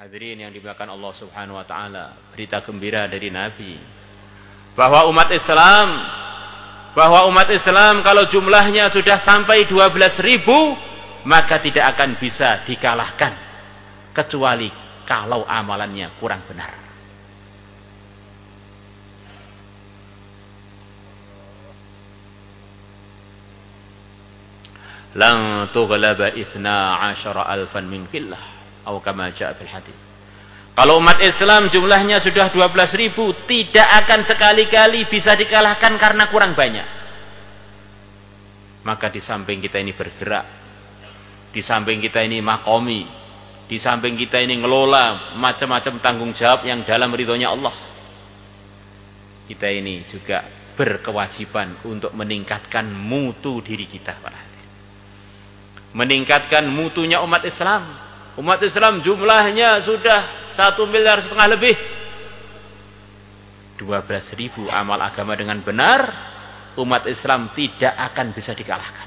Hadirin yang dimuliakan Allah Subhanahu wa taala, berita gembira dari Nabi bahwa umat Islam kalau jumlahnya sudah sampai 12.000 maka tidak akan bisa dikalahkan kecuali kalau amalannya kurang benar. Lan tughlaba 12.000 min qillah atau kama jaa fil hadits. Kalau umat Islam jumlahnya sudah 12.000 tidak akan sekali-kali bisa dikalahkan karena kurang banyak. Maka di samping kita ini bergerak, di samping kita ini makomi, di samping kita ini ngelola macam-macam tanggung jawab yang dalam ridhonya Allah, kita ini juga berkewajiban untuk meningkatkan mutu diri kita, para hadirin. Meningkatkan mutunya umat Islam. Umat Islam jumlahnya sudah 1,5 miliar lebih. 12.000 amal agama dengan benar, umat Islam tidak akan bisa dikalahkan.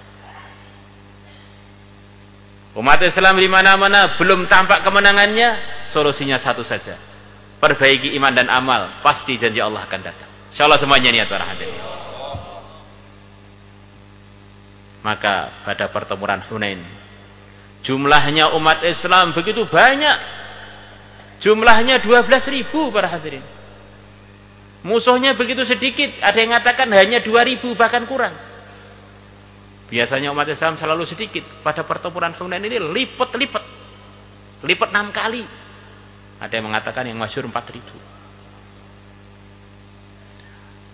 Umat Islam di mana-mana belum tampak kemenangannya, solusinya satu saja. Perbaiki iman dan amal, pasti janji Allah akan datang. Insyaallah semuanya niat, para hadirin. Maka pada pertempuran Hunain, jumlahnya umat Islam begitu banyak. Jumlahnya 12.000, para hadirin. Musuhnya begitu sedikit, ada yang mengatakan hanya 2.000 bahkan kurang. Biasanya umat Islam selalu sedikit. Pada pertempuran Hunain ini lipat 6 kali. Ada yang mengatakan yang masyhur 4.000.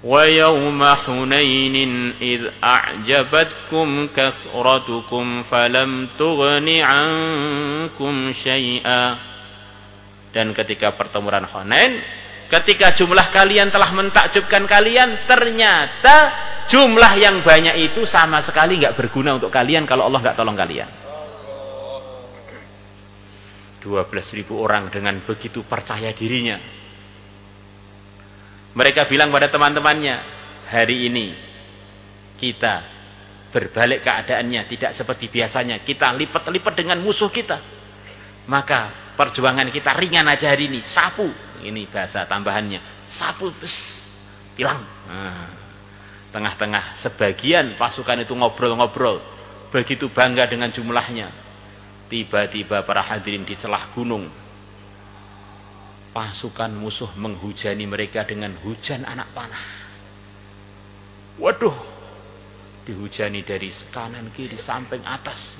وَيَوْمَ حُنَيْنٍ إِذْ أَعْجَبَتْكُمْ كَثْرَتُكُمْ فَلَمْ تُغْنِ عَنْكُمْ شَيْئًا. Dan ketika pertempuran Hunain, ketika jumlah kalian telah mentakjubkan kalian, ternyata jumlah yang banyak itu sama sekali nggak berguna untuk kalian kalau Allah nggak tolong kalian. 12.000 orang dengan begitu percaya dirinya. Mereka bilang pada teman-temannya, hari ini kita berbalik keadaannya, tidak seperti biasanya. Kita lipat-lipat dengan musuh kita. Maka perjuangan kita ringan aja hari ini. Sapu, ini bahasa tambahannya. Sapu, hilang. Tengah-tengah sebagian pasukan itu ngobrol-ngobrol. Begitu bangga dengan jumlahnya. Tiba-tiba para hadirin di celah gunung, pasukan musuh menghujani mereka dengan hujan anak panah. Waduh, dihujani dari kanan kiri samping atas.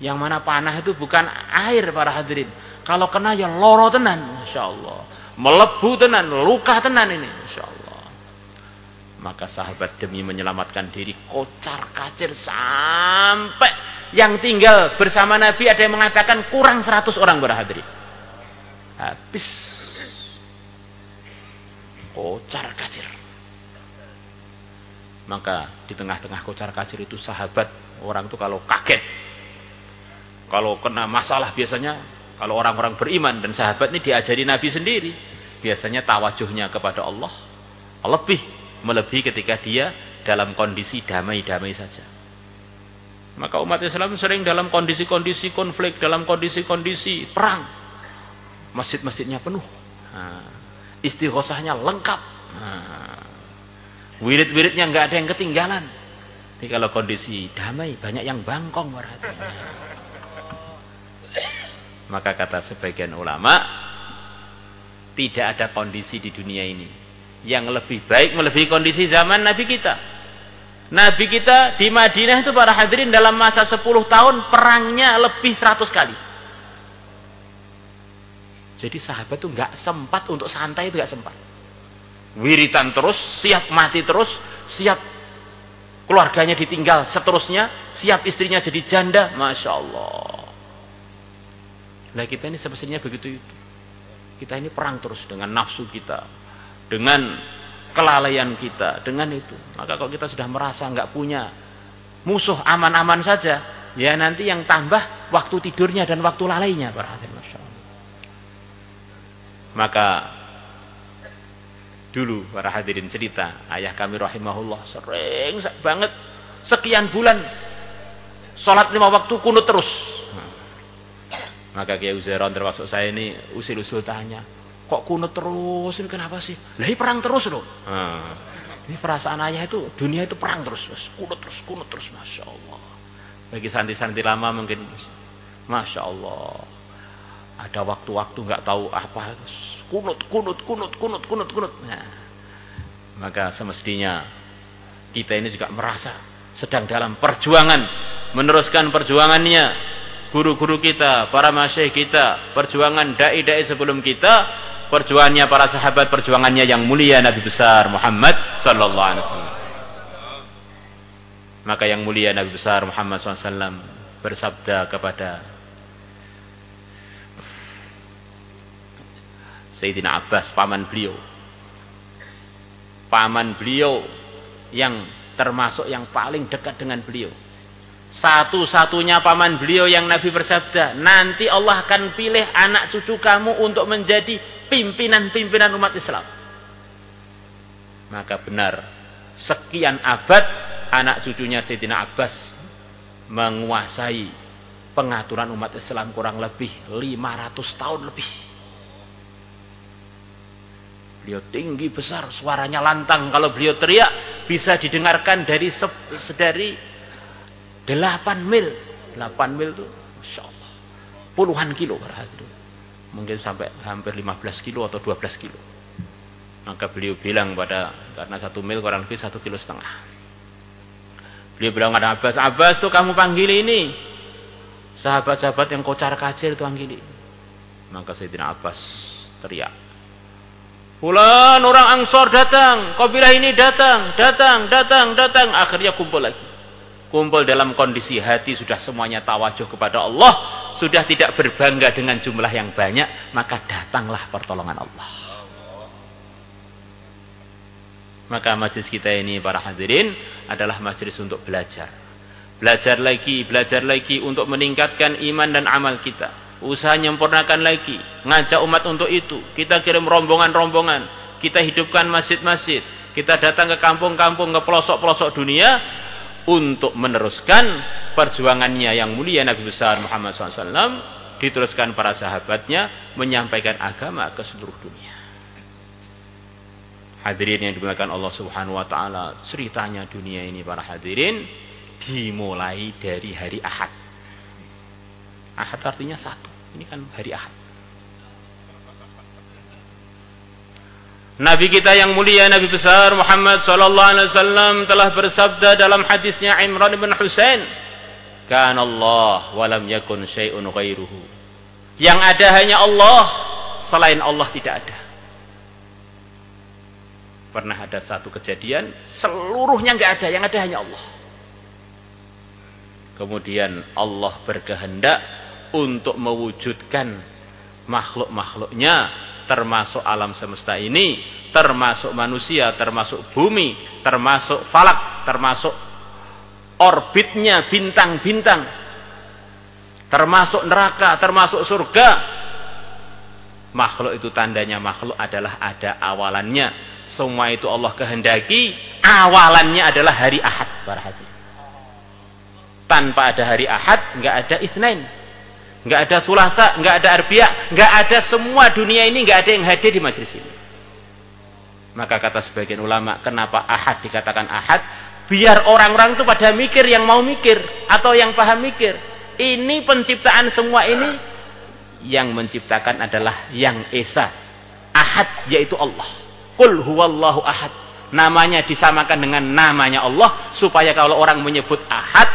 Yang mana panah itu bukan air, para hadirin. Kalau kena ya loro tenan, Masya Allah. Melebu tenan, luka tenan ini, Masya Allah. Maka sahabat demi menyelamatkan diri kocar kacir sampai yang tinggal bersama Nabi ada yang mengatakan kurang 100 orang, para hadirin. Habis kocar kacir. Maka di tengah-tengah kocar kacir itu sahabat, orang itu kalau kaget, kalau kena masalah biasanya, kalau orang-orang beriman dan sahabat ini diajari Nabi sendiri, biasanya tawajuhnya kepada Allah melebihi ketika dia dalam kondisi damai-damai saja. Maka umat Islam sering dalam kondisi-kondisi konflik, dalam kondisi-kondisi perang, masjid-masjidnya penuh, istighosahnya lengkap, wirid-wiridnya nggak ada yang ketinggalan. Tapi kalau kondisi damai banyak yang bangkong, berarti. Maka kata sebagian ulama, tidak ada kondisi di dunia ini yang lebih baik melebihi kondisi zaman Nabi kita. Nabi kita di Madinah itu, para hadirin, dalam masa 10 tahun perangnya lebih 100 kali. Jadi sahabat itu nggak sempat untuk santai, itu nggak sempat. Wiritan terus, siap mati terus, siap keluarganya ditinggal seterusnya, siap istrinya jadi janda, Masya Allah. Nah kita ini sebetulnya begitu itu. Kita ini perang terus dengan nafsu kita, dengan kelalaian kita, dengan itu. Maka kalau kita sudah merasa nggak punya musuh, aman-aman saja, ya nanti yang tambah waktu tidurnya dan waktu lalainya, para hadirin, Masya Allah. Maka dulu para hadirin cerita, ayah kami rahimahullah sering banget sekian bulan sholat 5 waktu kunut terus. Maka Kiai Uzairon termasuk saya ini usil-usil tanya, kok kunut terus, ini kenapa sih? Lah ini perang terus loh. Ini perasaan ayah itu, dunia itu perang terus, kunut terus, Masya Allah. Bagi santri-santri lama mungkin, Masya Allah, ada waktu-waktu nggak tahu apa, kunut. Nah, maka semestinya kita ini juga merasa sedang dalam perjuangan, meneruskan perjuangannya guru-guru kita, para masyayikh kita, perjuangan dai-dai sebelum kita, perjuangannya para sahabat, perjuangannya yang mulia Nabi besar Muhammad sallallahu alaihi wasallam. Maka yang mulia Nabi besar Muhammad sallallahu alaihi wasallam bersabda kepada Sayyidina Abbas, paman beliau yang termasuk yang paling dekat dengan beliau, satu-satunya paman beliau yang Nabi bersabda, nanti Allah akan pilih anak cucu kamu untuk menjadi pimpinan-pimpinan umat Islam. Maka benar, sekian abad anak cucunya Sayyidina Abbas menguasai pengaturan umat Islam kurang lebih 500 tahun lebih. Beliau tinggi besar, suaranya lantang. Kalau beliau teriak bisa didengarkan dari 8 mil. 8 mil itu Masya Allah, puluhan kilo berarti. Mungkin sampai hampir 15 kilo atau 12 kilo. Maka beliau bilang karena 1 mil kurang lebih 1,5 kilo. Beliau bilang kepada Abbas tuh kamu panggil ini sahabat-sahabat yang kocar kacir tuh panggil. Maka Sayyidina Abbas teriak, Fulan orang Ansor datang, kabilah ini datang. Akhirnya kumpul lagi. Kumpul dalam kondisi hati sudah semuanya tawajuh kepada Allah, sudah tidak berbangga dengan jumlah yang banyak, maka datanglah pertolongan Allah. Maka majelis kita ini para hadirin adalah majelis untuk belajar. Belajar lagi untuk meningkatkan iman dan amal kita. Usaha menyempurnakan lagi, ngajak umat untuk itu. Kita kirim rombongan-rombongan, kita hidupkan masjid-masjid, kita datang ke kampung-kampung, ke pelosok-pelosok dunia untuk meneruskan perjuangannya yang mulia Nabi besar Muhammad SAW, diteruskan para sahabatnya menyampaikan agama ke seluruh dunia. Hadirin yang dimuliakan Allah Subhanahu wa taala, ceritanya dunia ini para hadirin dimulai dari hari Ahad. Ahad artinya satu. Ini kan hari Ahad. Nabi kita yang mulia Nabi besar Muhammad sallallahu alaihi wasallam telah bersabda dalam hadisnya Imran bin Husain, "Kana Allah wa lam yakun syai'un ghairuhu." Yang ada hanya Allah, selain Allah tidak ada. Pernah ada satu kejadian, seluruhnya enggak ada, yang ada hanya Allah. Kemudian Allah berkehendak untuk mewujudkan makhluk-makhluknya, termasuk alam semesta ini, termasuk manusia, termasuk bumi, termasuk falak, termasuk orbitnya bintang-bintang, termasuk neraka, termasuk surga. Makhluk itu tandanya makhluk adalah ada awalannya. Semua itu Allah kehendaki, awalannya adalah hari Ahad para hadirin. Tanpa ada hari Ahad, enggak ada Itsnain, enggak ada Sulasa, enggak ada Arbi'a, enggak ada, semua dunia ini enggak ada yang hadir di majelis ini. Maka kata sebagian ulama, kenapa Ahad dikatakan Ahad? Biar orang-orang itu pada mikir, yang mau mikir atau yang paham mikir. Ini penciptaan semua ini, yang menciptakan adalah yang Esa, Ahad, yaitu Allah. Qul huwallahu ahad. Namanya disamakan dengan namanya Allah, supaya kalau orang menyebut Ahad,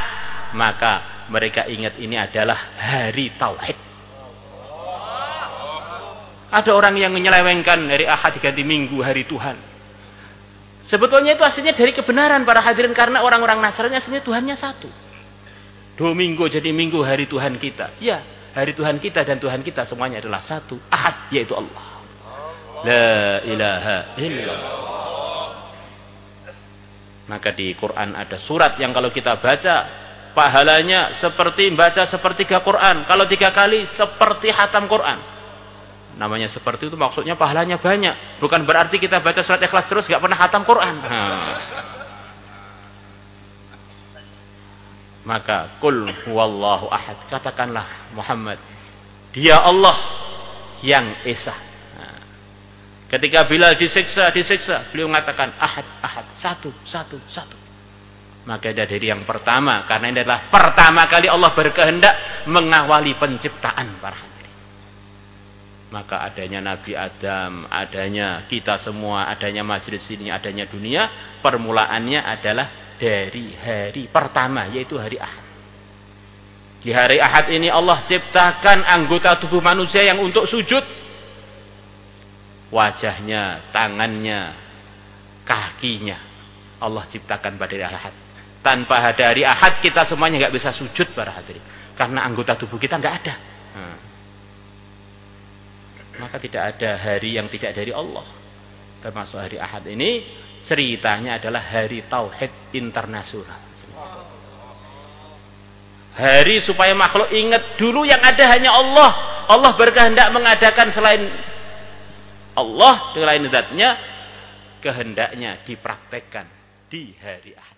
maka mereka ingat ini adalah hari Tauhid. Ada orang yang menyelewengkan hari Ahad diganti Minggu, hari Tuhan. Sebetulnya itu aslinya dari kebenaran para hadirin, karena orang-orang Nasrani aslinya Tuhannya satu. Domingo jadi Minggu, hari Tuhan kita. Ya, hari Tuhan kita dan Tuhan kita semuanya adalah satu, Ahad, yaitu Allah. La ilaha illallah. Maka di Quran ada surat yang kalau kita baca, pahalanya seperti baca sepertiga Quran. Kalau 3 kali seperti khatam Quran. Namanya seperti itu maksudnya pahalanya banyak. Bukan berarti kita baca surat Ikhlas terus gak pernah khatam Quran. Maka qul huwallahu ahad, katakanlah Muhammad, Dia Allah yang esa. Nah, ketika Bilal disiksa, beliau mengatakan ahad, satu. Maka dari yang pertama, karena ini adalah pertama kali Allah berkehendak mengawali penciptaan para hadirin. Maka adanya Nabi Adam, adanya kita semua, adanya majelis ini, adanya dunia, permulaannya adalah dari hari pertama, yaitu hari Ahad. Di hari Ahad ini Allah ciptakan anggota tubuh manusia yang untuk sujud. Wajahnya, tangannya, kakinya Allah ciptakan pada hari Ahad. Tanpa hari Ahad kita semuanya nggak bisa sujud para hadirin, karena anggota tubuh kita nggak ada. Maka tidak ada hari yang tidak dari Allah. Termasuk hari Ahad ini ceritanya adalah hari tauhid internasional. Hari supaya makhluk ingat dulu yang ada hanya Allah. Allah berkehendak mengadakan selain Allah, selain zatnya, kehendaknya dipraktekkan di hari Ahad.